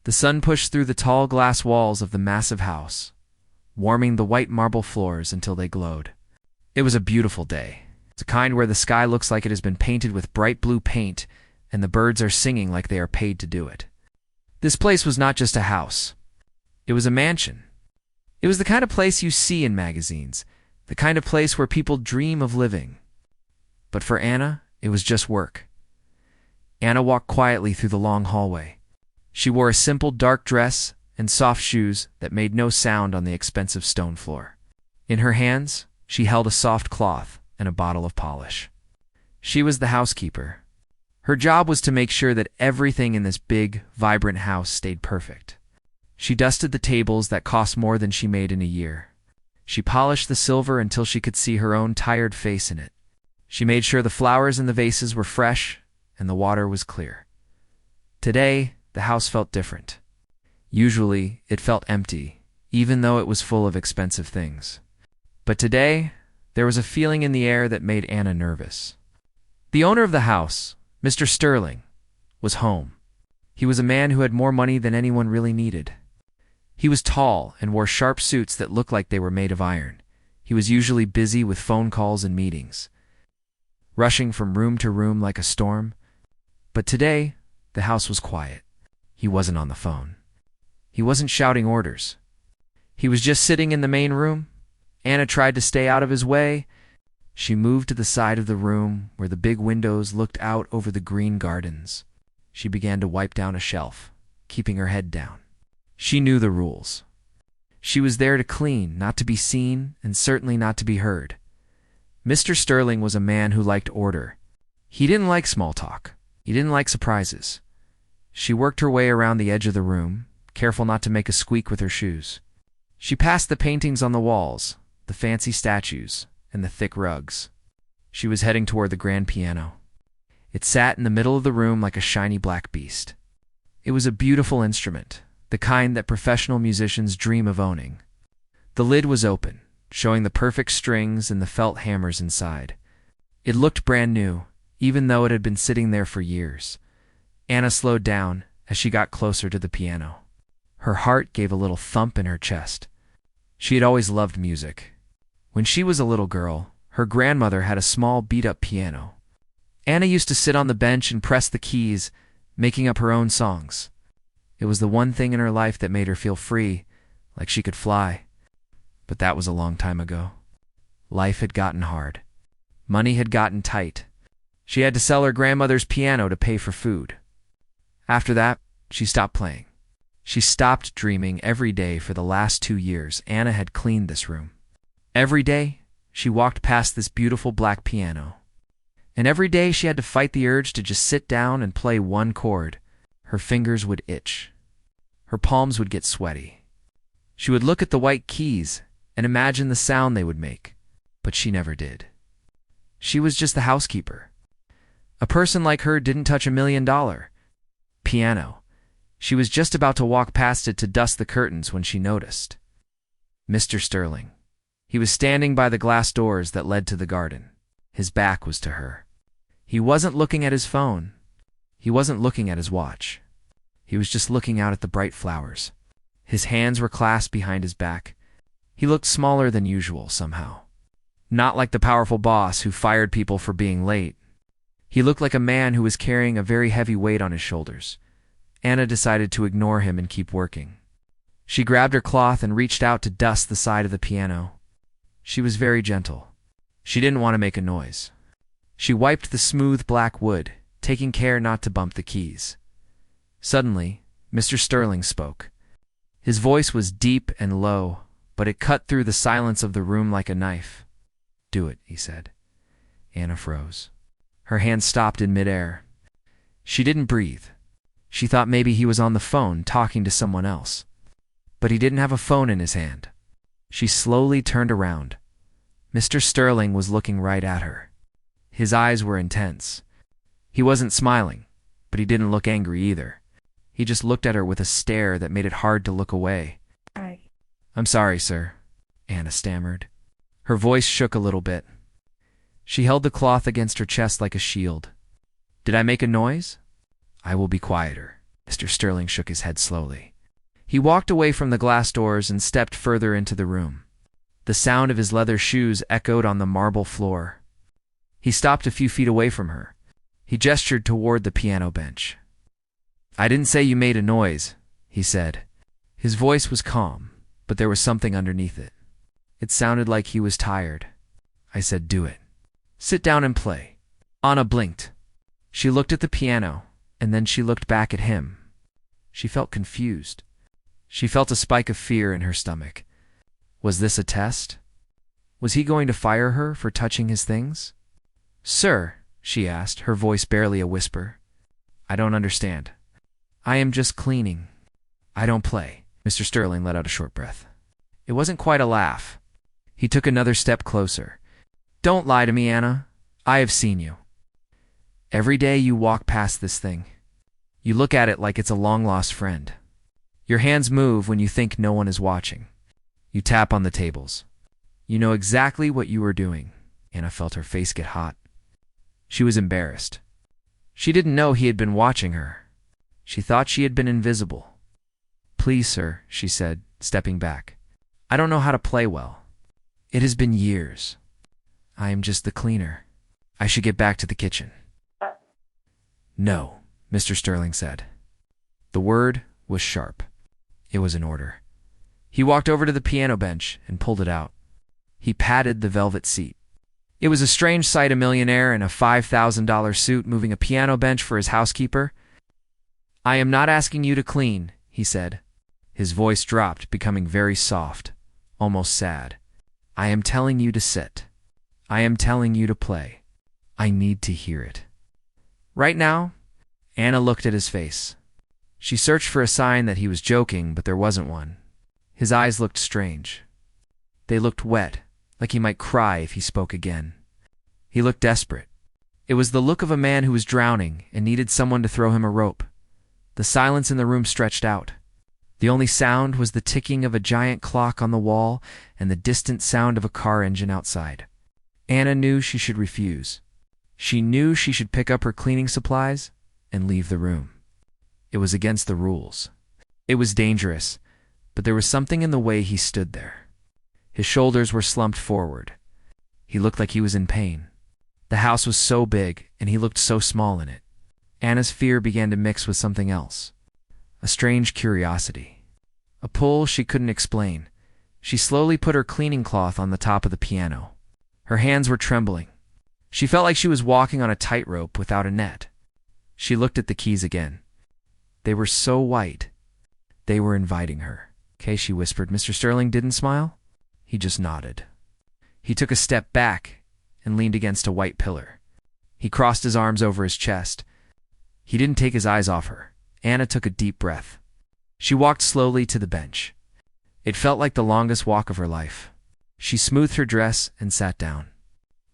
The sun pushed through the tall glass walls of the massive house, warming the white marble floors until they glowed. It was a beautiful day. It's a kind where the sky looks like it has been painted with bright blue paint and the birds are singing like they are paid to do it. This place was not just a house. It was a mansion. It was the kind of place you see in magazines, the kind of place where people dream of living. But for Anna, it was just work. Anna walked quietly through the long hallway. She wore a simple dark dress and soft shoes that made no sound on the expensive stone floor. In her hands, she held a soft cloth and a bottle of polish. She was the housekeeper. Her job was to make sure that everything in this big, vibrant house stayed perfect. She dusted the tables that cost more than she made in a year. She polished the silver until she could see her own tired face in it. She made sure the flowers in the vases were fresh and the water was clear. Today, the house felt different. Usually, it felt empty, even though it was full of expensive things. But today, there was a feeling in the air that made Anna nervous. The owner of the house, Mr. Sterling, was home. He was a man who had more money than anyone really needed. He was tall and wore sharp suits that looked like they were made of iron. He was usually busy with phone calls and meetings, rushing from room to room like a storm. But today, the house was quiet. He wasn't on the phone. He wasn't shouting orders. He was just sitting in the main room. Anna tried to stay out of his way. She moved to the side of the room where the big windows looked out over the green gardens. She began to wipe down a shelf, keeping her head down. She knew the rules. She was there to clean, not to be seen, and certainly not to be heard. Mr. Sterling was a man who liked order. He didn't like small talk. He didn't like surprises. She worked her way around the edge of the room, careful not to make a squeak with her shoes. She passed the paintings on the walls, the fancy statues, and the thick rugs. She was heading toward the grand piano. It sat in the middle of the room like a shiny black beast. It was a beautiful instrument, the kind that professional musicians dream of owning. The lid was open, showing the perfect strings and the felt hammers inside. It looked brand new, even though it had been sitting there for years. Anna slowed down as she got closer to the piano. Her heart gave a little thump in her chest. She had always loved music. When she was a little girl, her grandmother had a small beat-up piano. Anna used to sit on the bench and press the keys, making up her own songs. It was the one thing in her life that made her feel free, like she could fly. But that was a long time ago. Life had gotten hard. Money had gotten tight. She had to sell her grandmother's piano to pay for food. After that, she stopped playing. She stopped dreaming every day for the last 2 years. Anna had cleaned this room. Every day, she walked past this beautiful black piano. And every day she had to fight the urge to just sit down and play one chord. Her fingers would itch. Her palms would get sweaty. She would look at the white keys and imagine the sound they would make, but she never did. She was just the housekeeper. A person like her didn't touch $1 million piano. She was just about to walk past it to dust the curtains when she noticed Mr. Sterling. He was standing by the glass doors that led to the garden. His back was to her. He wasn't looking at his phone. He wasn't looking at his watch. He was just looking out at the bright flowers. His hands were clasped behind his back. He looked smaller than usual somehow. Not like the powerful boss who fired people for being late. He looked like a man who was carrying a very heavy weight on his shoulders. Anna decided to ignore him and keep working. She grabbed her cloth and reached out to dust the side of the piano. She was very gentle. She didn't want to make a noise. She wiped the smooth black wood, taking care not to bump the keys. Suddenly, Mr. Sterling spoke. His voice was deep and low, but it cut through the silence of the room like a knife. "Do it," he said. Anna froze. Her hand stopped in midair. She didn't breathe. She thought maybe he was on the phone talking to someone else. But he didn't have a phone in his hand. She slowly turned around. Mr. Sterling was looking right at her. His eyes were intense. He wasn't smiling, but he didn't look angry either. He just looked at her with a stare that made it hard to look away. "I'm sorry, sir," Anna stammered. Her voice shook a little bit. She held the cloth against her chest like a shield. "Did I make a noise? I will be quieter." Mr. Sterling shook his head slowly. He walked away from the glass doors and stepped further into the room. The sound of his leather shoes echoed on the marble floor. He stopped a few feet away from her. He gestured toward the piano bench. "I didn't say you made a noise," he said. His voice was calm, but there was something underneath it. It sounded like he was tired. "I said do it. Sit down and play." Anna blinked. She looked at the piano, and then she looked back at him. She felt confused. She felt a spike of fear in her stomach. Was this a test? Was he going to fire her for touching his things? "Sir," she asked, her voice barely a whisper. "I don't understand." "I am just cleaning. I don't play." Mr. Sterling let out a short breath. It wasn't quite a laugh. He took another step closer. "Don't lie to me, Anna. I have seen you. Every day you walk past this thing. You look at it like it's a long-lost friend. Your hands move when you think no one is watching. You tap on the tables. You know exactly what you are doing." Anna felt her face get hot. She was embarrassed. She didn't know he had been watching her. She thought she had been invisible. "Please, sir," she said, stepping back. "I don't know how to play well. It has been years. I am just the cleaner. I should get back to the kitchen." "No," Mr. Sterling said. The word was sharp. It was an order. He walked over to the piano bench and pulled it out. He patted the velvet seat. It was a strange sight, a millionaire in a $5,000 suit moving a piano bench for his housekeeper. "I am not asking you to clean," he said. His voice dropped, becoming very soft, almost sad. "I am telling you to sit. I am telling you to play. I need to hear it." Right now, Anna looked at his face. She searched for a sign that he was joking, but there wasn't one. His eyes looked strange. They looked wet, like he might cry if he spoke again. He looked desperate. It was the look of a man who was drowning and needed someone to throw him a rope. The silence in the room stretched out. The only sound was the ticking of a giant clock on the wall and the distant sound of a car engine outside. Anna knew she should refuse. She knew she should pick up her cleaning supplies and leave the room. It was against the rules. It was dangerous, but there was something in the way he stood there. His shoulders were slumped forward. He looked like he was in pain. The house was so big, and he looked so small in it. Anna's fear began to mix with something else. A strange curiosity. A pull she couldn't explain. She slowly put her cleaning cloth on the top of the piano. Her hands were trembling. She felt like she was walking on a tightrope without a net. She looked at the keys again. They were so white. They were inviting her. "Okay," she whispered. Mr. Sterling didn't smile. He just nodded. He took a step back and leaned against a white pillar. He crossed his arms over his chest. He didn't take his eyes off her. Anna took a deep breath. She walked slowly to the bench. It felt like the longest walk of her life. She smoothed her dress and sat down.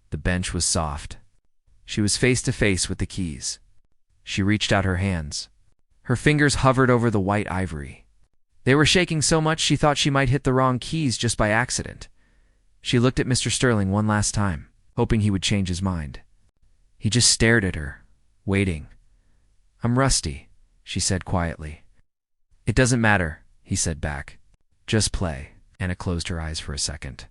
The bench was soft. She was face to face with the keys. She reached out her hands. Her fingers hovered over the white ivory. They were shaking so much she thought she might hit the wrong keys just by accident. She looked at Mr. Sterling one last time, hoping he would change his mind. He just stared at her, waiting. "I'm rusty," she said quietly. "It doesn't matter," he said back. "Just play." Anna closed her eyes for a second.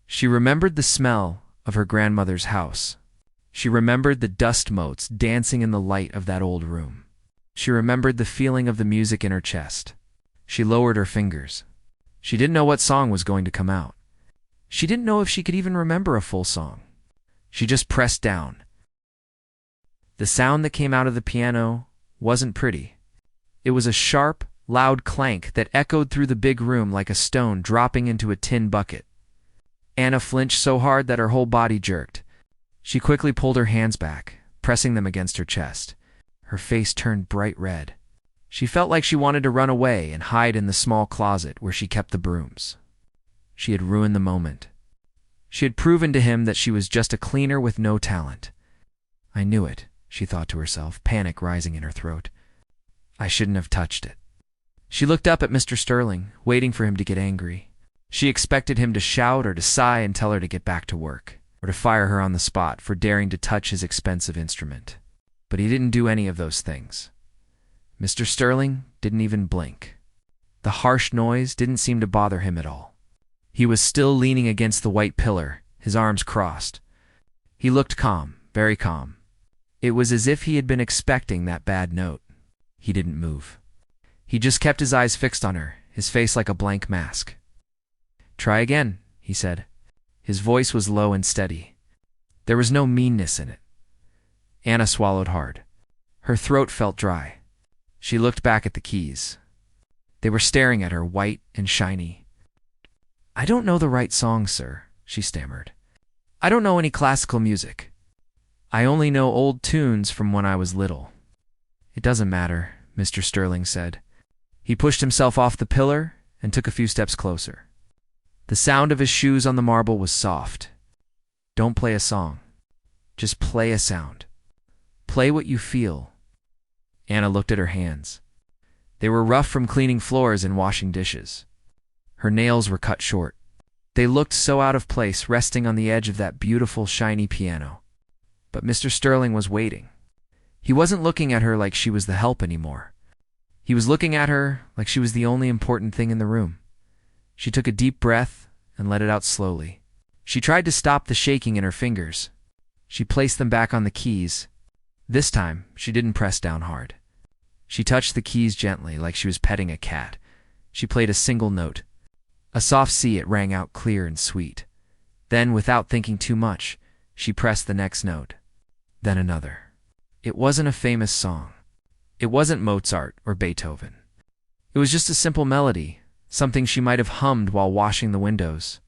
She remembered the smell of her grandmother's house. She remembered the dust motes dancing in the light of that old room. She remembered the feeling of the music in her chest. She lowered her fingers. She didn't know what song was going to come out. She didn't know if she could even remember a full song. She just pressed down. The sound that came out of the piano wasn't pretty. It was a sharp, loud clank that echoed through the big room like a stone dropping into a tin bucket. Anna flinched so hard that her whole body jerked. She quickly pulled her hands back, pressing them against her chest. Her face turned bright red. She felt like she wanted to run away and hide in the small closet where she kept the brooms. She had ruined the moment. She had proven to him that she was just a cleaner with no talent. "I knew it," she thought to herself, panic rising in her throat. "I shouldn't have touched it." She looked up at Mr. Sterling, waiting for him to get angry. She expected him to shout or to sigh and tell her to get back to work, or to fire her on the spot for daring to touch his expensive instrument. But he didn't do any of those things. Mr. Sterling didn't even blink. The harsh noise didn't seem to bother him at all. He was still leaning against the white pillar, his arms crossed. He looked calm, very calm. It was as if he had been expecting that bad note. He didn't move. He just kept his eyes fixed on her, his face like a blank mask. "Try again," he said. His voice was low and steady. There was no meanness in it. Anna swallowed hard. Her throat felt dry. She looked back at the keys. They were staring at her, white and shiny. "I don't know the right song, sir," she stammered. "I don't know any classical music. I only know old tunes from when I was little." "It doesn't matter," Mr. Sterling said. He pushed himself off the pillar and took a few steps closer. The sound of his shoes on the marble was soft. "Don't play a song. Just play a sound. Play what you feel." Anna looked at her hands. They were rough from cleaning floors and washing dishes. Her nails were cut short. They looked so out of place, resting on the edge of that beautiful, shiny piano. But Mr. Sterling was waiting. He wasn't looking at her like she was the help anymore. He was looking at her like she was the only important thing in the room. She took a deep breath and let it out slowly. She tried to stop the shaking in her fingers. She placed them back on the keys. This time, she didn't press down hard. She touched the keys gently, like she was petting a cat. She played a single note. A soft C. It rang out clear and sweet. Then, without thinking too much, she pressed the next note. Then another. It wasn't a famous song. It wasn't Mozart or Beethoven. It was just a simple melody, something she might have hummed while washing the windows.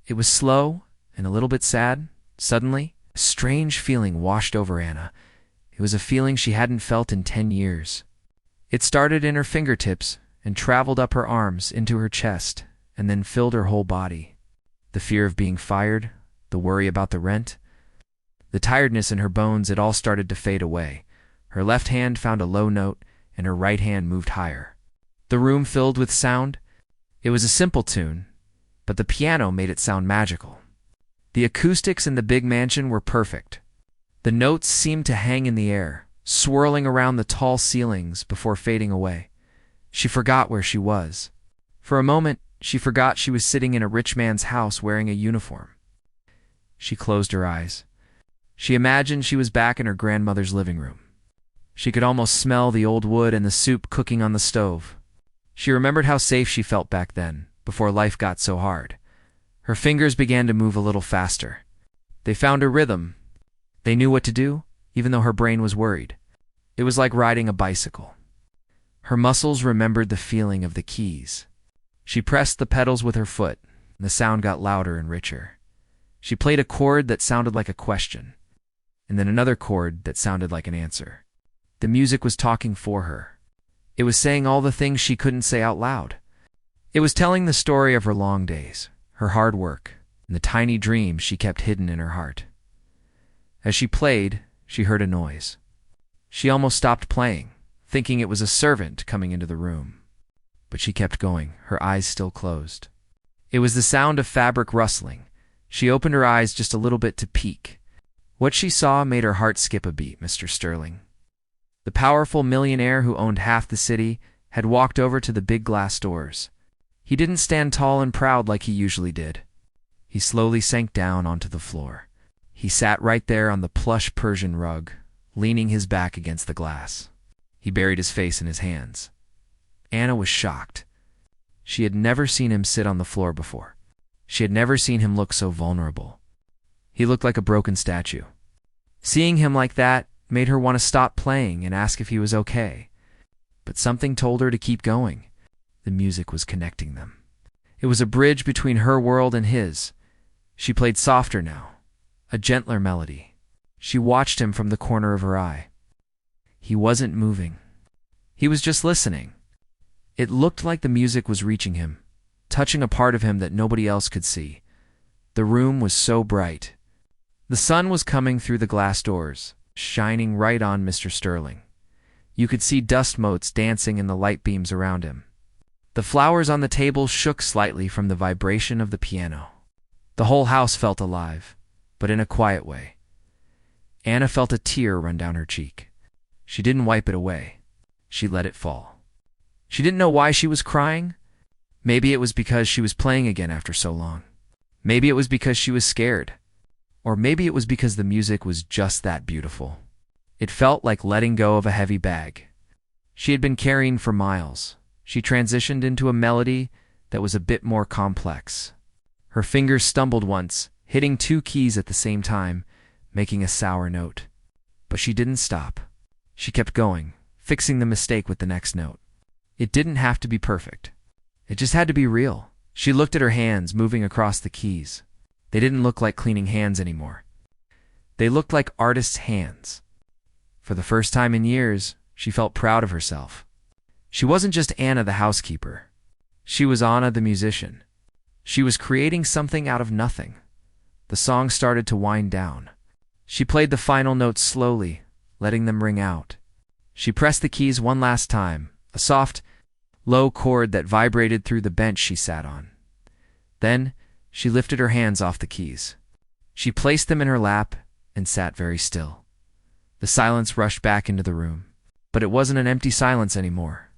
It was slow and a little bit sad. Suddenly, a strange feeling washed over Anna. It was a feeling she hadn't felt in 10 years. It started in her fingertips and traveled up her arms into her chest and then filled her whole body. The fear of being fired, the worry about the rent, the tiredness in her bones, it all started to fade away. Her left hand found a low note and her right hand moved higher. The room filled with sound. It was a simple tune, but the piano made it sound magical. The acoustics in the big mansion were perfect. The notes seemed to hang in the air, swirling around the tall ceilings before fading away. She forgot where she was. For a moment, she forgot she was sitting in a rich man's house wearing a uniform. She closed her eyes. She imagined she was back in her grandmother's living room. She could almost smell the old wood and the soup cooking on the stove. She remembered how safe she felt back then, before life got so hard. Her fingers began to move a little faster. They found a rhythm. They knew what to do, even though her brain was worried. It was like riding a bicycle. Her muscles remembered the feeling of the keys. She pressed the pedals with her foot, and the sound got louder and richer. She played a chord that sounded like a question, and then another chord that sounded like an answer. The music was talking for her. It was saying all the things she couldn't say out loud. It was telling the story of her long days, her hard work, and the tiny dreams she kept hidden in her heart. As she played, she heard a noise. She almost stopped playing, thinking it was a servant coming into the room. But she kept going, her eyes still closed. It was the sound of fabric rustling. She opened her eyes just a little bit to peek. What she saw made her heart skip a beat, Mr. Sterling. The powerful millionaire who owned half the city had walked over to the big glass doors. He didn't stand tall and proud like he usually did. He slowly sank down onto the floor. He sat right there on the plush Persian rug, leaning his back against the glass. He buried his face in his hands. Anna was shocked. She had never seen him sit on the floor before. She had never seen him look so vulnerable. He looked like a broken statue. Seeing him like that made her want to stop playing and ask if he was okay. But something told her to keep going. The music was connecting them. It was a bridge between her world and his. She played softer now, a gentler melody. She watched him from the corner of her eye. He wasn't moving. He was just listening. It looked like the music was reaching him, touching a part of him that nobody else could see. The room was so bright. The sun was coming through the glass doors, shining right on Mr. Sterling. You could see dust motes dancing in the light beams around him. The flowers on the table shook slightly from the vibration of the piano. The whole house felt alive, but in a quiet way. Anna felt a tear run down her cheek. She didn't wipe it away. She let it fall. She didn't know why she was crying. Maybe it was because she was playing again after so long. Maybe it was because she was scared. Or maybe it was because the music was just that beautiful. It felt like letting go of a heavy bag she had been carrying for miles. She transitioned into a melody that was a bit more complex. Her fingers stumbled once, hitting two keys at the same time, making a sour note. But she didn't stop. She kept going, fixing the mistake with the next note. It didn't have to be perfect. It just had to be real. She looked at her hands moving across the keys. They didn't look like cleaning hands anymore. They looked like artists' hands. For the first time in years, she felt proud of herself. She wasn't just Anna the housekeeper. She was Anna the musician. She was creating something out of nothing. The song started to wind down. She played the final notes slowly, letting them ring out. She pressed the keys one last time, a soft, low chord that vibrated through the bench she sat on. Then, she lifted her hands off the keys. She placed them in her lap and sat very still. The silence rushed back into the room. But it wasn't an empty silence anymore.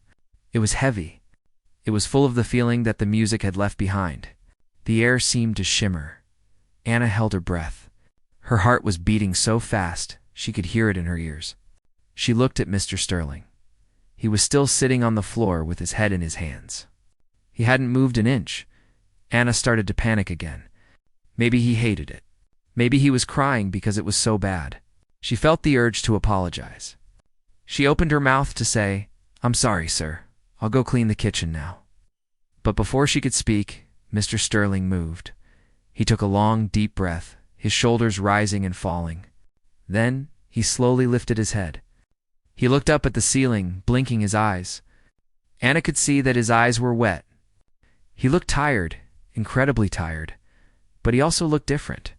It was heavy. It was full of the feeling that the music had left behind. The air seemed to shimmer. Anna held her breath. Her heart was beating so fast, she could hear it in her ears. She looked at Mr. Sterling. He was still sitting on the floor with his head in his hands. He hadn't moved an inch. Anna started to panic again. Maybe he hated it. Maybe he was crying because it was so bad. She felt the urge to apologize. She opened her mouth to say, "I'm sorry, sir. I'll go clean the kitchen now." But before she could speak, Mr. Sterling moved. He took a long, deep breath, his shoulders rising and falling. Then, he slowly lifted his head. He looked up at the ceiling, blinking his eyes. Anna could see that his eyes were wet. He looked tired, incredibly tired, but he also looked different.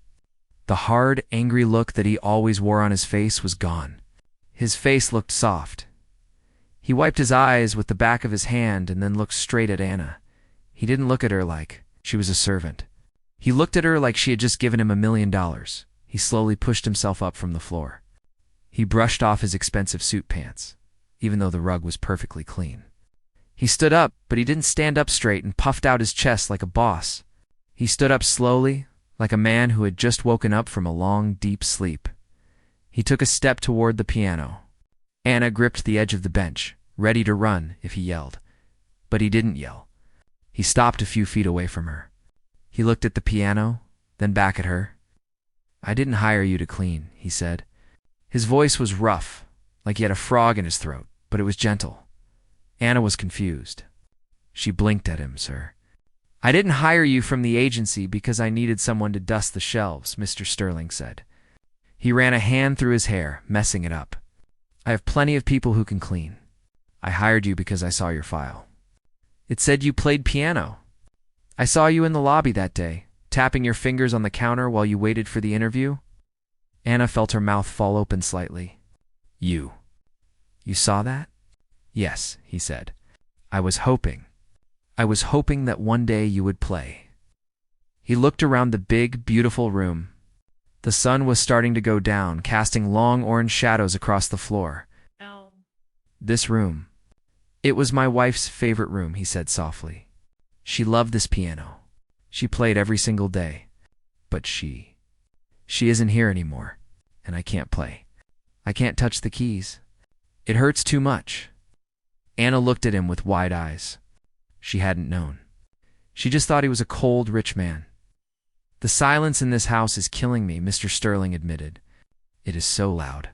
The hard, angry look that he always wore on his face was gone. His face looked soft. He wiped his eyes with the back of his hand and then looked straight at Anna. He didn't look at her like she was a servant. He looked at her like she had just given him $1 million. He slowly pushed himself up from the floor. He brushed off his expensive suit pants, even though the rug was perfectly clean. He stood up, but he didn't stand up straight and puffed out his chest like a boss. He stood up slowly, like a man who had just woken up from a long, deep sleep. He took a step toward the piano. Anna gripped the edge of the bench, ready to run if he yelled. But he didn't yell. He stopped a few feet away from her. He looked at the piano, then back at her. "I didn't hire you to clean," he said. His voice was rough, like he had a frog in his throat, but it was gentle. Anna was confused. She blinked at him, "Sir." "I didn't hire you from the agency because I needed someone to dust the shelves," Mr. Sterling said. He ran a hand through his hair, messing it up. "I have plenty of people who can clean. I hired you because I saw your file. It said you played piano. I saw you in the lobby that day, tapping your fingers on the counter while you waited for the interview." Anna felt her mouth fall open slightly. You saw that?" "Yes," he said. I was hoping that one day you would play." He looked around the big, beautiful room. The sun was starting to go down, casting long orange shadows across the floor. No. "This room. It was my wife's favorite room," he said softly. "She loved this piano. She played every single day. But she isn't here anymore, and I can't play. I can't touch the keys. It hurts too much." Anna looked at him with wide eyes. She hadn't known. She just thought he was a cold, rich man. "The silence in this house is killing me," Mr. Sterling admitted. "It is so loud.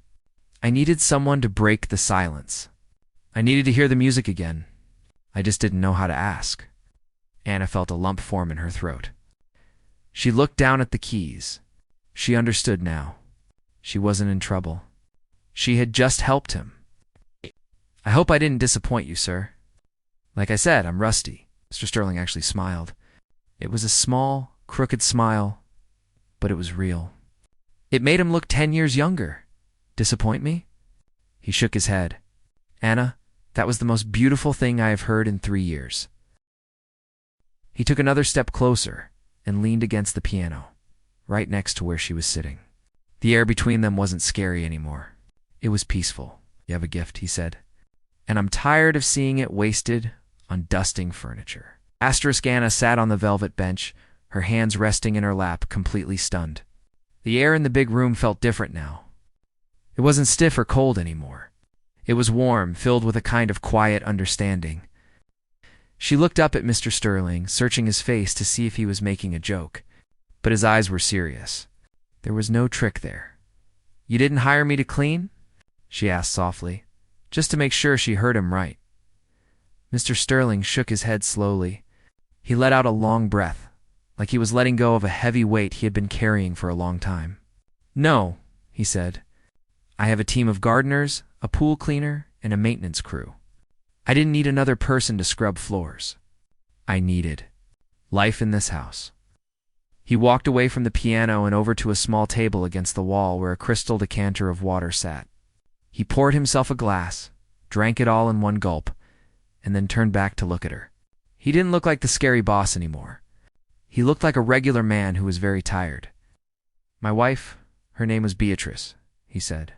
I needed someone to break the silence. I needed to hear the music again. I just didn't know how to ask." Anna felt a lump form in her throat. She looked down at the keys. She understood now. She wasn't in trouble. She had just helped him. "I hope I didn't disappoint you, sir. Like I said, I'm rusty." Mr. Sterling actually smiled. It was a small, crooked smile, but it was real. It made him look 10 years younger. "Disappoint me?" He shook his head. "Anna, that was the most beautiful thing I have heard in 3 years." He took another step closer and leaned against the piano, right next to where she was sitting. The air between them wasn't scary anymore. It was peaceful. "You have a gift," he said. and I'm tired of seeing it wasted on dusting furniture. Anna sat on the velvet bench, her hands resting in her lap, completely stunned. The air in the big room felt different now. It wasn't stiff or cold anymore. It was warm, filled with a kind of quiet understanding. She looked up at Mr. Sterling, searching his face to see if he was making a joke, but his eyes were serious. There was no trick there. "You didn't hire me to clean?" she asked softly, just to make sure she heard him right. Mr. Sterling shook his head slowly. He let out a long breath, like he was letting go of a heavy weight he had been carrying for a long time. "No," he said. "I have a team of gardeners, a pool cleaner, and a maintenance crew. I didn't need another person to scrub floors. I needed life in this house." He walked away from the piano and over to a small table against the wall where a crystal decanter of water sat. He poured himself a glass, drank it all in one gulp, and then turned back to look at her. He didn't look like the scary boss anymore. He looked like a regular man who was very tired. "My wife, her name was Beatrice," he said.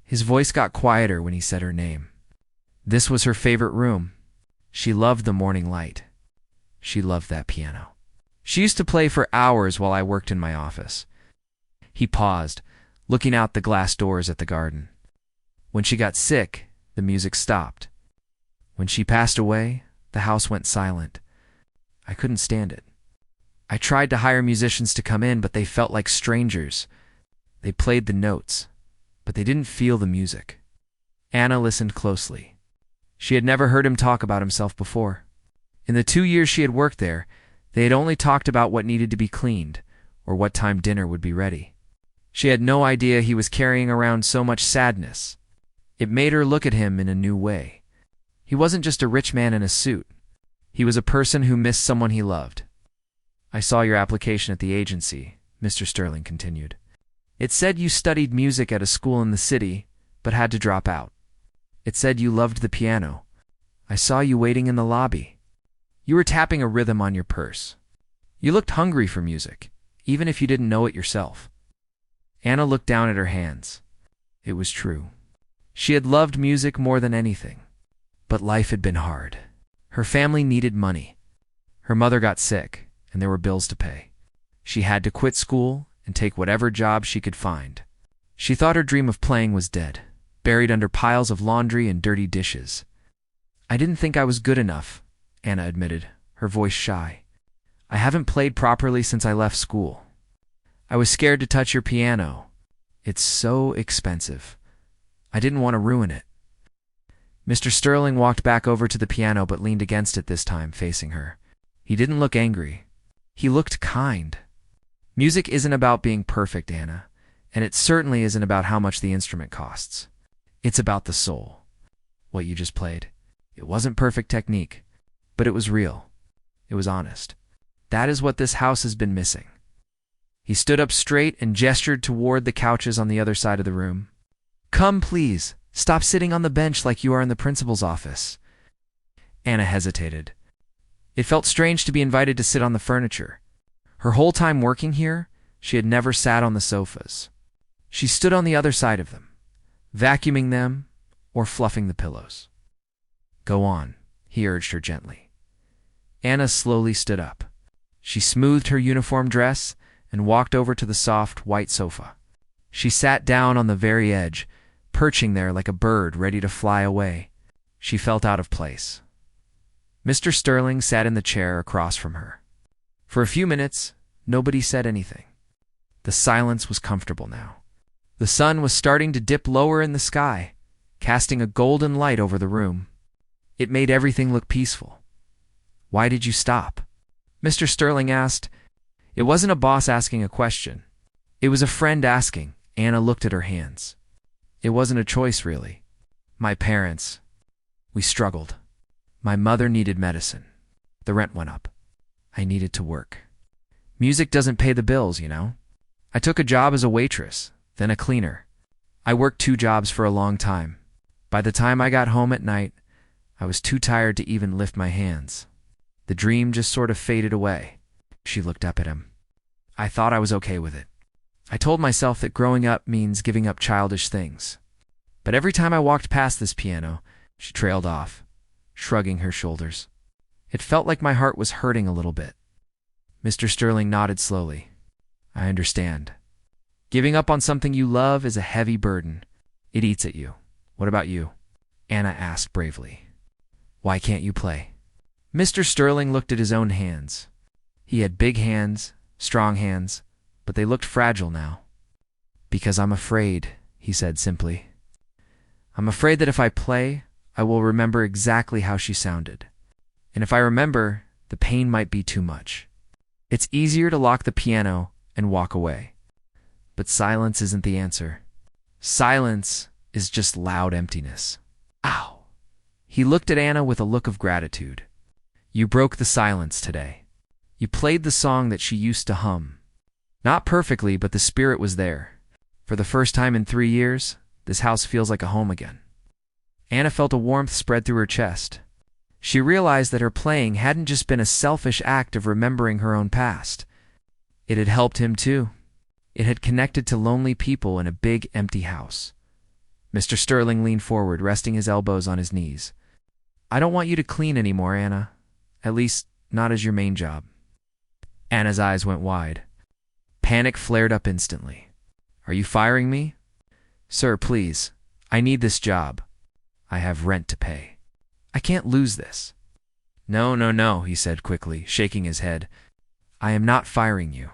His voice got quieter when he said her name. This was her favorite room. She loved the morning light. She loved that piano. She used to play for hours while I worked in my office. He paused, looking out the glass doors at the garden. When she got sick, the music stopped. When she passed away, the house went silent. I couldn't stand it. I tried to hire musicians to come in, but they felt like strangers. They played the notes, but they didn't feel the music. Anna listened closely. She had never heard him talk about himself before. In the 2 years she had worked there, they had only talked about what needed to be cleaned or what time dinner would be ready. She had no idea he was carrying around so much sadness. It made her look at him in a new way. He wasn't just a rich man in a suit. He was a person who missed someone he loved. "I saw your application at the agency," Mr. Sterling continued. "It said you studied music at a school in the city, but had to drop out. It said you loved the piano. I saw you waiting in the lobby. You were tapping a rhythm on your purse. You looked hungry for music, even if you didn't know it yourself." Anna looked down at her hands. It was true. She had loved music more than anything. But life had been hard. Her family needed money. Her mother got sick, and there were bills to pay. She had to quit school and take whatever job she could find. She thought her dream of playing was dead, buried under piles of laundry and dirty dishes. "I didn't think I was good enough," Anna admitted, her voice shy. "I haven't played properly since I left school. I was scared to touch your piano. It's so expensive. I didn't want to ruin it." Mr. Sterling walked back over to the piano but leaned against it this time, facing her. He didn't look angry. He looked kind. "Music isn't about being perfect, Anna, and it certainly isn't about how much the instrument costs. It's about the soul. What you just played. It wasn't perfect technique, but it was real. It was honest. That is what this house has been missing." He stood up straight and gestured toward the couches on the other side of the room. "Come, please. Stop sitting on the bench like you are in the principal's office." Anna hesitated. It felt strange to be invited to sit on the furniture. Her whole time working here, she had never sat on the sofas. She stood on the other side of them, vacuuming them or fluffing the pillows. "Go on," he urged her gently. Anna slowly stood up. She smoothed her uniform dress and walked over to the soft, white sofa. She sat down on the very edge, perching there like a bird ready to fly away. She felt out of place. Mr. Sterling sat in the chair across from her. For a few minutes, nobody said anything. The silence was comfortable now. The sun was starting to dip lower in the sky, casting a golden light over the room. It made everything look peaceful. "Why did you stop?" Mr. Sterling asked. It wasn't a boss asking a question. It was a friend asking. Anna looked at her hands. It wasn't a choice, really. "My parents. We struggled. My mother needed medicine. The rent went up. I needed to work. Music doesn't pay the bills, you know. I took a job as a waitress, then a cleaner. I worked 2 jobs for a long time. By the time I got home at night, I was too tired to even lift my hands. The dream just sort of faded away." She looked up at him. "I thought I was okay with it. I told myself that growing up means giving up childish things. But every time I walked past this piano, She trailed off, shrugging her shoulders. It felt like my heart was hurting a little bit. Mr. Sterling nodded slowly. I understand. Giving up on something you love is a heavy burden. It eats at you. What about you? Anna asked bravely. Why can't you play? Mr. Sterling looked at his own hands. He had big hands, strong hands, but they looked fragile now. Because I'm afraid, he said simply. I'm afraid that if I play, I will remember exactly how she sounded. And if I remember, the pain might be too much. It's easier to lock the piano and walk away. But silence isn't the answer. Silence is just loud emptiness. Ow! He looked at Anna with a look of gratitude. You broke the silence today. You played the song that she used to hum. Not perfectly, but the spirit was there. For the first time in 3 years, this house feels like a home again. Anna felt a warmth spread through her chest. She realized that her playing hadn't just been a selfish act of remembering her own past. It had helped him too. It had connected to lonely people in a big, empty house. Mr. Sterling leaned forward, resting his elbows on his knees. I don't want you to clean anymore, Anna. At least, not as your main job. Anna's eyes went wide. Panic flared up instantly. Are you firing me? Sir, please. I need this job. I have rent to pay. I can't lose this. No, he said quickly, shaking his head. I am not firing you.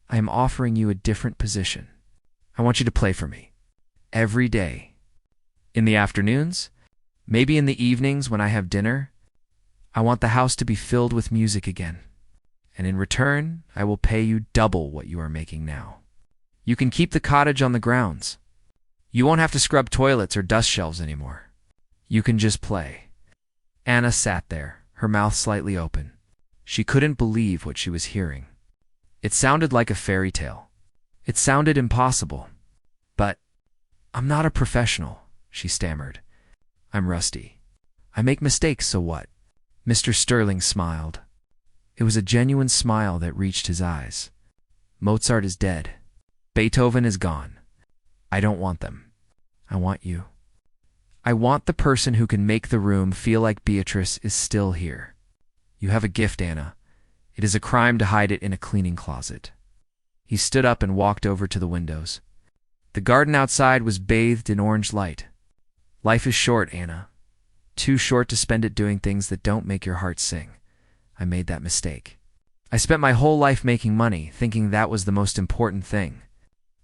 I am offering you a different position. I want you to play for me. Every day. In the afternoons, maybe in the evenings when I have dinner, I want the house to be filled with music again. And in return, I will pay you double what you are making now. You can keep the cottage on the grounds. You won't have to scrub toilets or dust shelves anymore. You can just play. Anna sat there, her mouth slightly open. She couldn't believe what she was hearing. It sounded like a fairy tale. It sounded impossible. But I'm not a professional, she stammered. I'm rusty. I make mistakes, so what? Mr. Sterling smiled. It was a genuine smile that reached his eyes. Mozart is dead. Beethoven is gone. I don't want them. I want you. I want the person who can make the room feel like Beatrice is still here. You have a gift, Anna. It is a crime to hide it in a cleaning closet. He stood up and walked over to the windows. The garden outside was bathed in orange light. Life is short, Anna. Too short to spend it doing things that don't make your heart sing. I made that mistake. I spent my whole life making money, thinking that was the most important thing.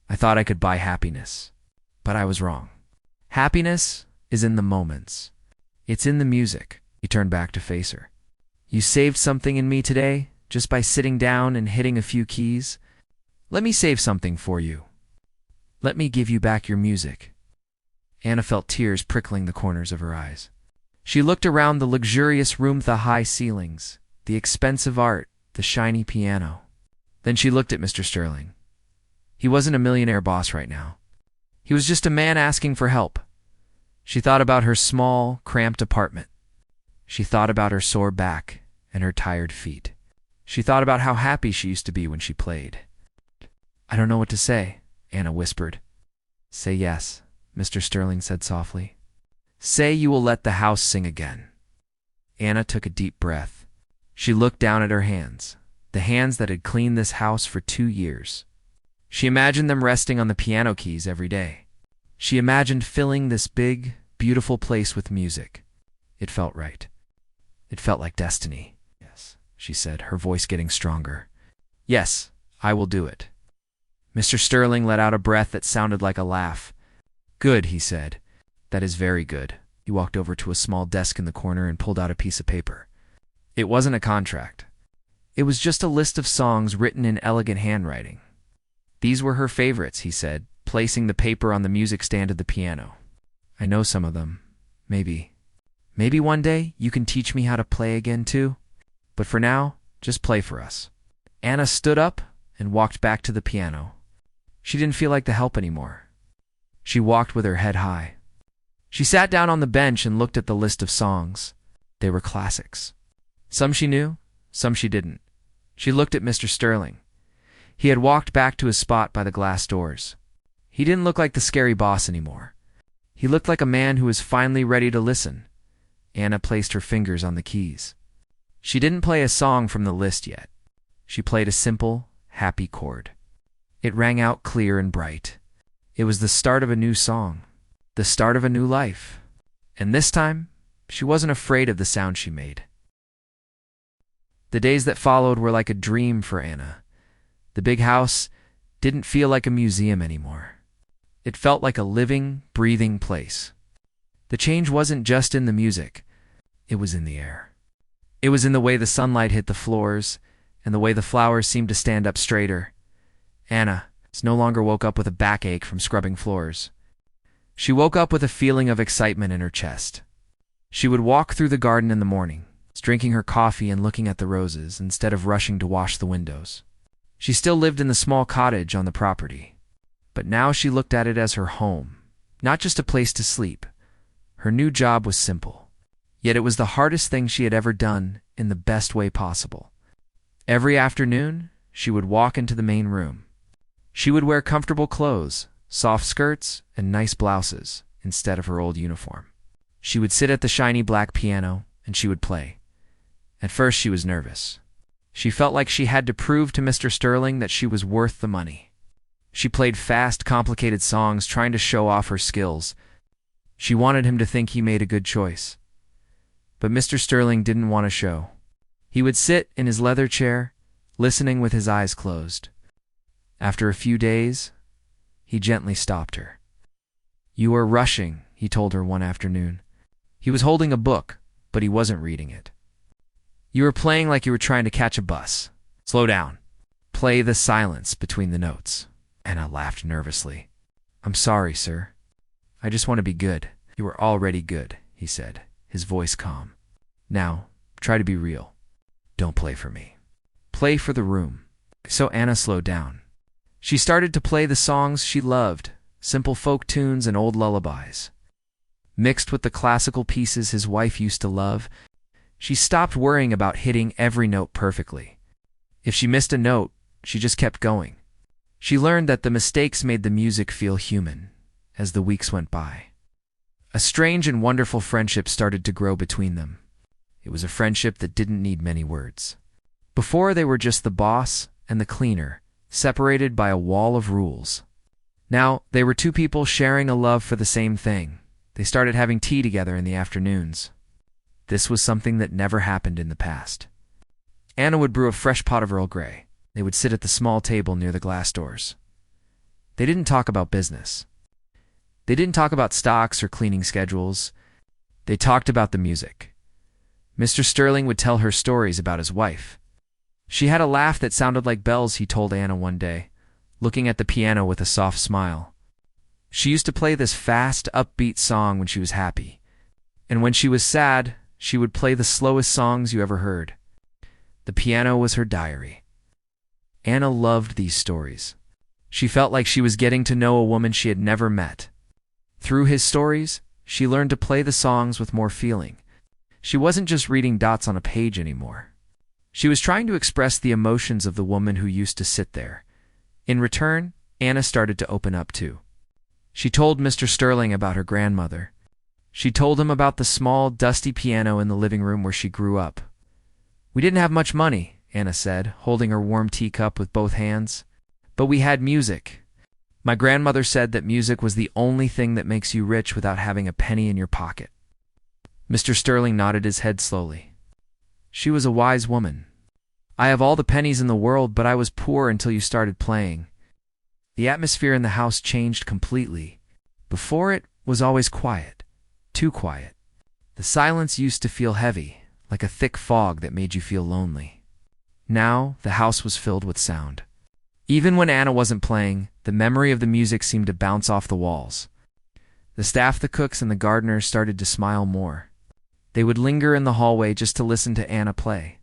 I thought I could buy happiness. But I was wrong. Happiness is in the moments. It's in the music. He turned back to face her. You saved something in me today, just by sitting down and hitting a few keys. Let me save something for you. Let me give you back your music. Anna felt tears prickling the corners of her eyes. She looked around the luxurious room with the high ceilings, the expensive art, the shiny piano. Then she looked at Mr. Sterling. He wasn't a millionaire boss right now. He was just a man asking for help. She thought about her small, cramped apartment. She thought about her sore back and her tired feet. She thought about how happy she used to be when she played. I don't know what to say, Anna whispered. Say yes, Mr. Sterling said softly. Say you will let the house sing again. Anna took a deep breath. She looked down at her hands, the hands that had cleaned this house for 2 years. She imagined them resting on the piano keys every day. She imagined filling this big, beautiful place with music. It felt right. It felt like destiny. Yes, she said, her voice getting stronger. Yes, I will do it. Mr. Sterling let out a breath that sounded like a laugh. Good, he said. That is very good. He walked over to a small desk in the corner and pulled out a piece of paper. It wasn't a contract. It was just a list of songs written in elegant handwriting. These were her favorites, he said, placing the paper on the music stand of the piano. I know some of them. Maybe. Maybe one day you can teach me how to play again too. But for now, just play for us. Anna stood up and walked back to the piano. She didn't feel like the help anymore. She walked with her head high. She sat down on the bench and looked at the list of songs. They were classics. Some she knew, some she didn't. She looked at Mr. Sterling. He had walked back to his spot by the glass doors. He didn't look like the scary boss anymore. He looked like a man who was finally ready to listen, Anna placed her fingers on the keys. She didn't play a song from the list yet. She played a simple, happy chord. It rang out clear and bright. It was the start of a new song, the start of a new life. And this time, she wasn't afraid of the sound she made. The days that followed were like a dream for Anna. The big house didn't feel like a museum anymore. It felt like a living, breathing place. The change wasn't just in the music. It was in the air. It was in the way the sunlight hit the floors and the way the flowers seemed to stand up straighter. Anna no longer woke up with a backache from scrubbing floors. She woke up with a feeling of excitement in her chest. She would walk through the garden in the morning, drinking her coffee and looking at the roses instead of rushing to wash the windows. She still lived in the small cottage on the property, but now she looked at it as her home, not just a place to sleep. Her new job was simple, yet it was the hardest thing she had ever done in the best way possible. Every afternoon, she would walk into the main room. She would wear comfortable clothes, soft skirts, and nice blouses instead of her old uniform. She would sit at the shiny black piano, and she would play. At first, she was nervous. She felt like she had to prove to Mr. Sterling that she was worth the money. She played fast, complicated songs, trying to show off her skills. She wanted him to think he made a good choice. But Mr. Sterling didn't want to show. He would sit in his leather chair, listening with his eyes closed. After a few days, he gently stopped her. "You are rushing," he told her one afternoon. He was holding a book, but he wasn't reading it. "You are playing like you were trying to catch a bus. Slow down. Play the silence between the notes." Anna laughed nervously. "I'm sorry, sir. I just want to be good." "You are already good," he said, his voice calm. "Now, try to be real. Don't play for me. Play for the room." So Anna slowed down. She started to play the songs she loved, simple folk tunes and old lullabies. Mixed with the classical pieces his wife used to love, she stopped worrying about hitting every note perfectly. If she missed a note, she just kept going. She learned that the mistakes made the music feel human as the weeks went by. A strange and wonderful friendship started to grow between them. It was a friendship that didn't need many words. Before, they were just the boss and the cleaner, separated by a wall of rules. Now, they were two people sharing a love for the same thing. They started having tea together in the afternoons. This was something that never happened in the past. Anna would brew a fresh pot of Earl Grey. They would sit at the small table near the glass doors. They didn't talk about business. They didn't talk about stocks or cleaning schedules. They talked about the music. Mr. Sterling would tell her stories about his wife. She had a laugh that sounded like bells, he told Anna one day, looking at the piano with a soft smile. She used to play this fast, upbeat song when she was happy. And when she was sad, she would play the slowest songs you ever heard. The piano was her diary. Anna loved these stories. She felt like she was getting to know a woman she had never met. Through his stories, she learned to play the songs with more feeling. She wasn't just reading dots on a page anymore. She was trying to express the emotions of the woman who used to sit there. In return, Anna started to open up too. She told Mr. Sterling about her grandmother. She told him about the small, dusty piano in the living room where she grew up. "We didn't have much money," Anna said, holding her warm teacup with both hands. "But we had music. My grandmother said that music was the only thing that makes you rich without having a penny in your pocket." Mr. Sterling nodded his head slowly. "She was a wise woman. I have all the pennies in the world, but I was poor until you started playing." The atmosphere in the house changed completely. Before, it was always quiet, too quiet. The silence used to feel heavy, like a thick fog that made you feel lonely. Now, the house was filled with sound. Even when Anna wasn't playing, the memory of the music seemed to bounce off the walls. The staff, the cooks, and the gardeners started to smile more. They would linger in the hallway just to listen to Anna play.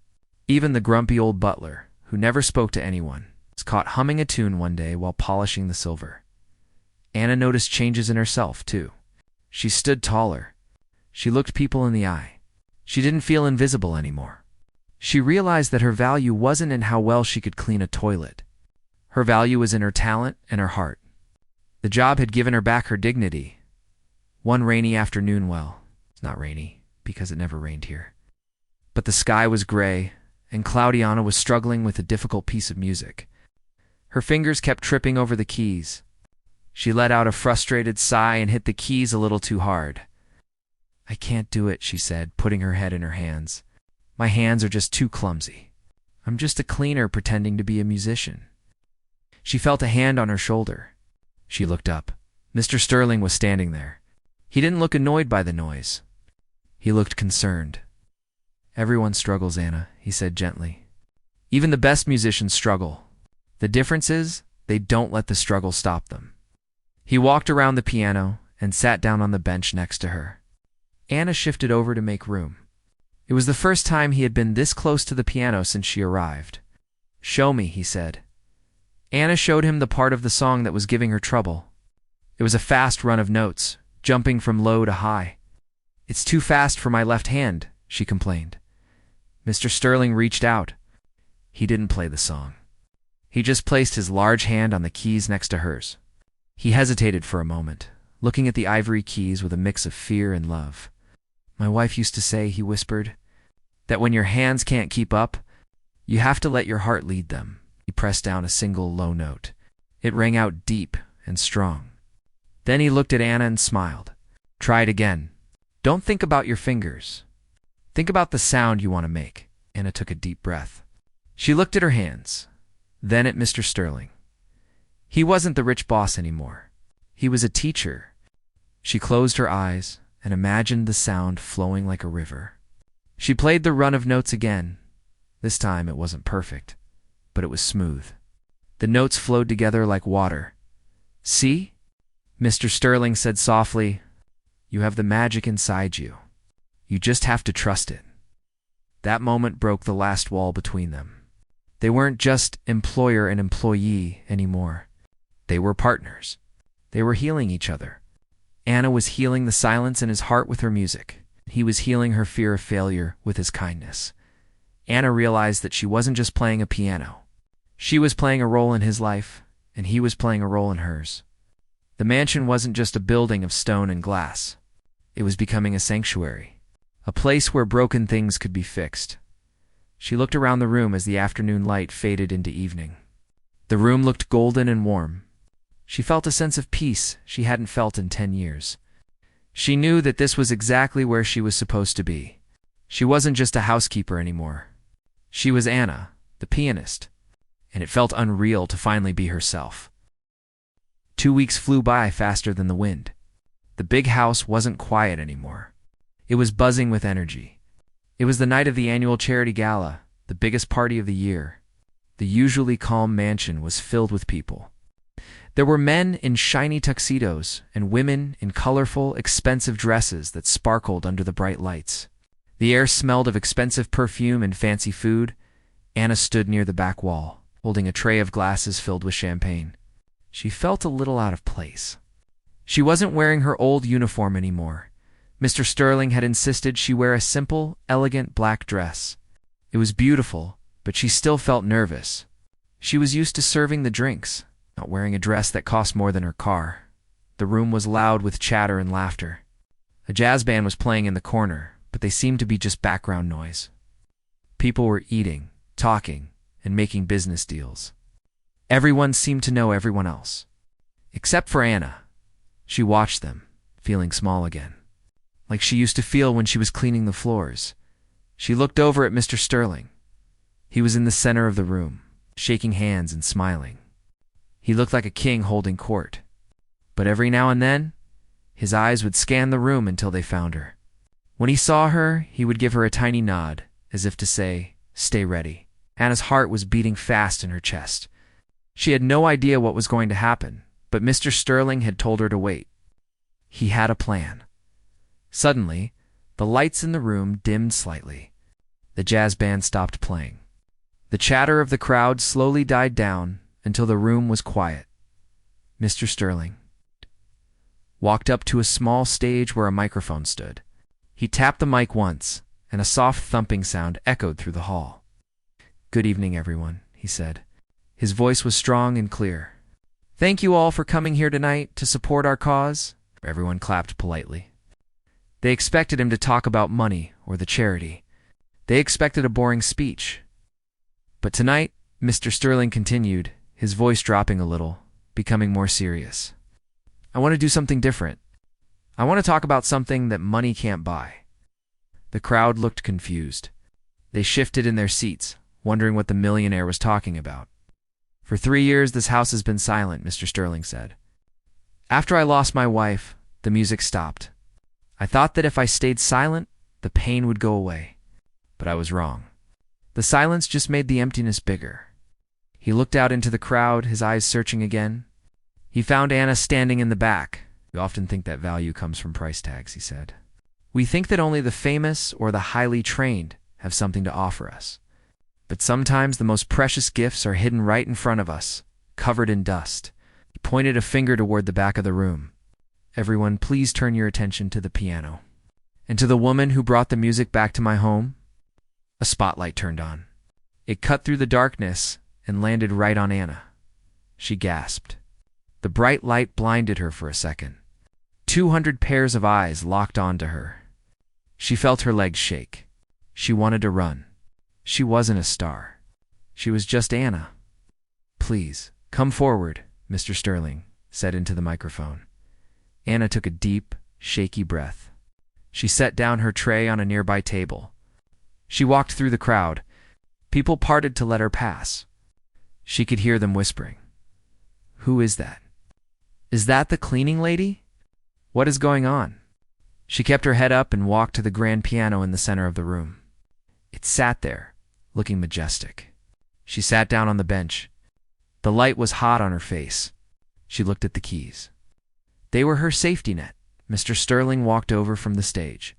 Even the grumpy old butler, who never spoke to anyone, was caught humming a tune one day while polishing the silver. Anna noticed changes in herself, too. She stood taller. She looked people in the eye. She didn't feel invisible anymore. She realized that her value wasn't in how well she could clean a toilet. Her value was in her talent and her heart. The job had given her back her dignity. One rainy afternoon, well, it's not rainy, because it never rained here. But the sky was gray, and Claudiana was struggling with a difficult piece of music. Her fingers kept tripping over the keys. She let out a frustrated sigh and hit the keys a little too hard. "I can't do it," she said, putting her head in her hands. "My hands are just too clumsy. I'm just a cleaner pretending to be a musician." She felt a hand on her shoulder. She looked up. Mr. Sterling was standing there. He didn't look annoyed by the noise. He looked concerned. "Everyone struggles, Anna," he said gently. "Even the best musicians struggle. The difference is they don't let the struggle stop them." He walked around the piano and sat down on the bench next to her. Anna shifted over to make room. It was the first time he had been this close to the piano since she arrived. "Show me," he said. Anna showed him the part of the song that was giving her trouble. It was a fast run of notes, jumping from low to high. "It's too fast for my left hand," she complained. Mr. Sterling reached out. He didn't play the song. He just placed his large hand on the keys next to hers. He hesitated for a moment, looking at the ivory keys with a mix of fear and love. "My wife used to say," he whispered, "that when your hands can't keep up, you have to let your heart lead them." He pressed down a single low note. It rang out deep and strong. Then he looked at Anna and smiled. "Try it again. Don't think about your fingers. Think about the sound you want to make." Anna took a deep breath. She looked at her hands, then at Mr. Sterling. He wasn't the rich boss anymore. He was a teacher. She closed her eyes and imagined the sound flowing like a river. She played the run of notes again. This time it wasn't perfect, but it was smooth. The notes flowed together like water. "See?" Mr. Sterling said softly, "You have the magic inside you. You just have to trust it." That moment broke the last wall between them. They weren't just employer and employee anymore. They were partners. They were healing each other. Anna was healing the silence in his heart with her music. He was healing her fear of failure with his kindness. Anna realized that she wasn't just playing a piano. She was playing a role in his life, and he was playing a role in hers. The mansion wasn't just a building of stone and glass. It was becoming a sanctuary, a place where broken things could be fixed. She looked around the room as the afternoon light faded into evening. The room looked golden and warm. She felt a sense of peace she hadn't felt in 10 years. She knew that this was exactly where she was supposed to be. She wasn't just a housekeeper anymore. She was Anna, the pianist, and it felt unreal to finally be herself. 2 weeks flew by faster than the wind. The big house wasn't quiet anymore. It was buzzing with energy. It was the night of the annual charity gala, the biggest party of the year. The usually calm mansion was filled with people. There were men in shiny tuxedos and women in colorful, expensive dresses that sparkled under the bright lights. The air smelled of expensive perfume and fancy food. Anna stood near the back wall, holding a tray of glasses filled with champagne. She felt a little out of place. She wasn't wearing her old uniform anymore. Mr. Sterling had insisted she wear a simple, elegant black dress. It was beautiful, but she still felt nervous. She was used to serving the drinks, not wearing a dress that cost more than her car. The room was loud with chatter and laughter. A jazz band was playing in the corner, but they seemed to be just background noise. People were eating, talking, and making business deals. Everyone seemed to know everyone else. Except for Anna. She watched them, feeling small again, like she used to feel when she was cleaning the floors. She looked over at Mr. Sterling. He was in the center of the room, shaking hands and smiling. He looked like a king holding court. But every now and then, his eyes would scan the room until they found her. When he saw her, he would give her a tiny nod, as if to say, "Stay ready." Anna's heart was beating fast in her chest. She had no idea what was going to happen, but Mr. Sterling had told her to wait. He had a plan. Suddenly, the lights in the room dimmed slightly. The jazz band stopped playing. The chatter of the crowd slowly died down until the room was quiet. Mr. Sterling walked up to a small stage where a microphone stood. He tapped the mic once, and a soft thumping sound echoed through the hall. "Good evening, everyone," he said. His voice was strong and clear. "Thank you all for coming here tonight to support our cause." Everyone clapped politely. They expected him to talk about money or the charity. They expected a boring speech. But tonight, Mr. Sterling continued, his voice dropping a little, becoming more serious. I want to do something different. I want to talk about something that money can't buy. The crowd looked confused. They shifted in their seats, wondering what the millionaire was talking about. For 3 years, this house has been silent, Mr. Sterling said. After I lost my wife, the music stopped. I thought that if I stayed silent, the pain would go away. But I was wrong. The silence just made the emptiness bigger. He looked out into the crowd, his eyes searching again. He found Anna standing in the back. We often think that value comes from price tags, he said. We think that only the famous or the highly trained have something to offer us. But sometimes the most precious gifts are hidden right in front of us, covered in dust. He pointed a finger toward the back of the room. Everyone, please turn your attention to the piano. And to the woman who brought the music back to my home. A spotlight turned on. It cut through the darkness and landed right on Anna. She gasped. The bright light blinded her for a second. 200 pairs of eyes locked onto her. She felt her legs shake. She wanted to run. She wasn't a star. She was just Anna. Please, come forward, Mr. Sterling said into the microphone. Anna took a deep, shaky breath. She set down her tray on a nearby table. She walked through the crowd. People parted to let her pass. She could hear them whispering. Who is that? Is that the cleaning lady? What is going on? She kept her head up and walked to the grand piano in the center of the room. It sat there, looking majestic. She sat down on the bench. The light was hot on her face. She looked at the keys. They were her safety net. Mr. Sterling walked over from the stage.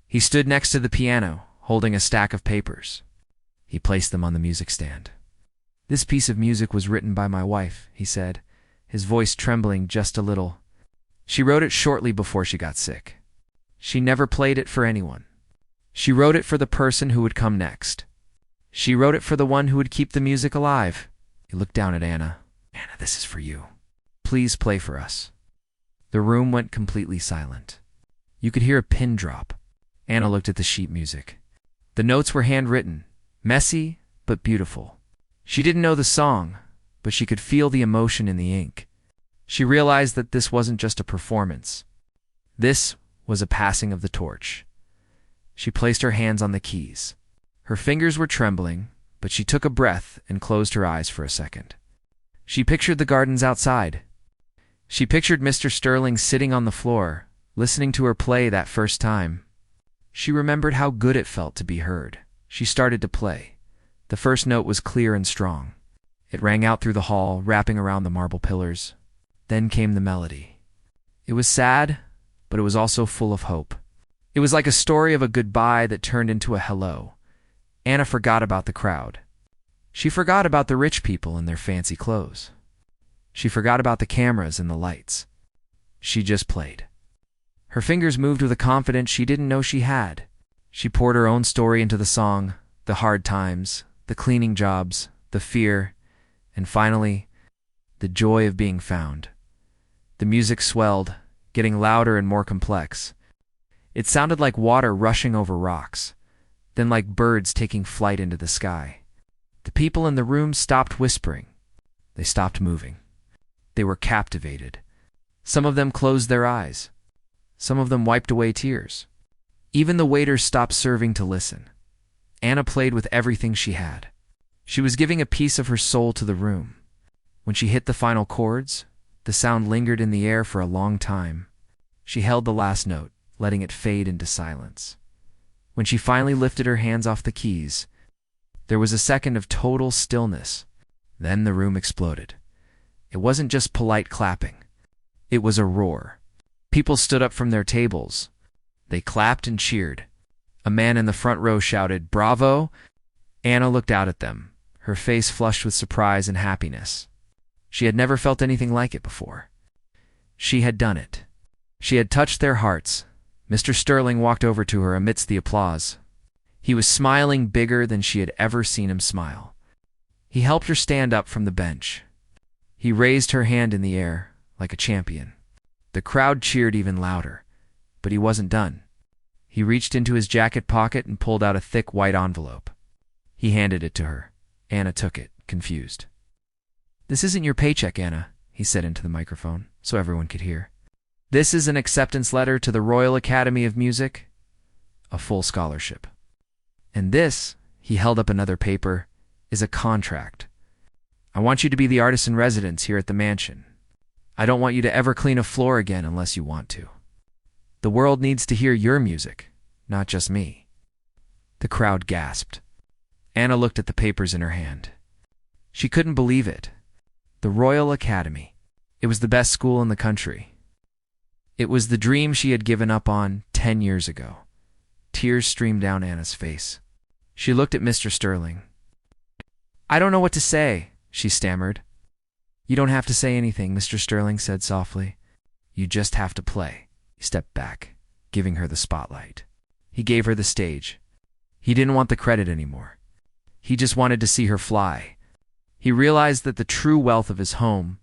He stood next to the piano, holding a stack of papers. He placed them on the music stand. This piece of music was written by my wife, he said, his voice trembling just a little. She wrote it shortly before she got sick. She never played it for anyone. She wrote it for the person who would come next. She wrote it for the one who would keep the music alive. He looked down at Anna. Anna, this is for you. Please play for us. The room went completely silent. You could hear a pin drop. Anna looked at the sheet music. The notes were handwritten, messy but beautiful. She didn't know the song, but she could feel the emotion in the ink. She realized that this wasn't just a performance. This was a passing of the torch. She placed her hands on the keys. Her fingers were trembling, but she took a breath and closed her eyes for a second. She pictured the gardens outside. She pictured Mr. Sterling sitting on the floor, listening to her play that first time. She remembered how good it felt to be heard. She started to play. The first note was clear and strong. It rang out through the hall, wrapping around the marble pillars. Then came the melody. It was sad, but it was also full of hope. It was like a story of a goodbye that turned into a hello. Anna forgot about the crowd. She forgot about the rich people in their fancy clothes. She forgot about the cameras and the lights. She just played. Her fingers moved with a confidence she didn't know she had. She poured her own story into the song, the hard times, the cleaning jobs, the fear, and finally, the joy of being found. The music swelled, getting louder and more complex. It sounded like water rushing over rocks, then like birds taking flight into the sky. The people in the room stopped whispering. They stopped moving. They were captivated. Some of them closed their eyes. Some of them wiped away tears. Even the waiters stopped serving to listen. Anna played with everything she had. She was giving a piece of her soul to the room. When she hit the final chords, the sound lingered in the air for a long time. She held the last note, letting it fade into silence. When she finally lifted her hands off the keys, there was a second of total stillness. Then the room exploded. It wasn't just polite clapping. It was a roar. People stood up from their tables. They clapped and cheered. A man in the front row shouted, "Bravo!" Anna looked out at them, her face flushed with surprise and happiness. She had never felt anything like it before. She had done it. She had touched their hearts. Mr. Sterling walked over to her amidst the applause. He was smiling bigger than she had ever seen him smile. He helped her stand up from the bench. He raised her hand in the air, like a champion. The crowd cheered even louder, but he wasn't done. He reached into his jacket pocket and pulled out a thick white envelope. He handed it to her. Anna took it, confused. "This isn't your paycheck, Anna," he said into the microphone, so everyone could hear. "This is an acceptance letter to the Royal Academy of Music, a full scholarship. And this," he held up another paper, "is a contract. I want you to be the artist in residence here at the mansion. I don't want you to ever clean a floor again unless you want to. The world needs to hear your music, not just me." The crowd gasped. Anna looked at the papers in her hand. She couldn't believe it. The Royal Academy. It was the best school in the country. It was the dream she had given up on 10 years ago. Tears streamed down Anna's face. She looked at Mr. Sterling. "I don't know what to say," she stammered. "You don't have to say anything," Mr. Sterling said softly. "You just have to play." He stepped back, giving her the spotlight. He gave her the stage. He didn't want the credit anymore. He just wanted to see her fly. He realized that the true wealth of his home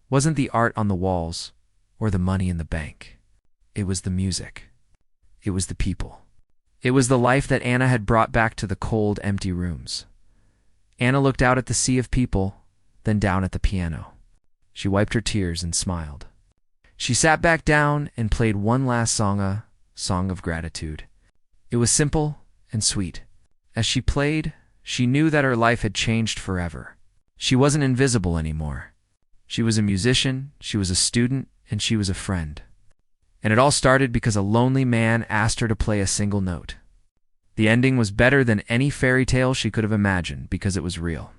wasn't the art on the walls or the money in the bank. It was the music. It was the people. It was the life that Anna had brought back to the cold, empty rooms. Anna looked out at the sea of people, then down at the piano. She wiped her tears and smiled. She sat back down and played one last song, a song of gratitude. It was simple and sweet. As she played, she knew that her life had changed forever. She wasn't invisible anymore. She was a musician, she was a student, and she was a friend. And it all started because a lonely man asked her to play a single note. The ending was better than any fairy tale she could have imagined because it was real.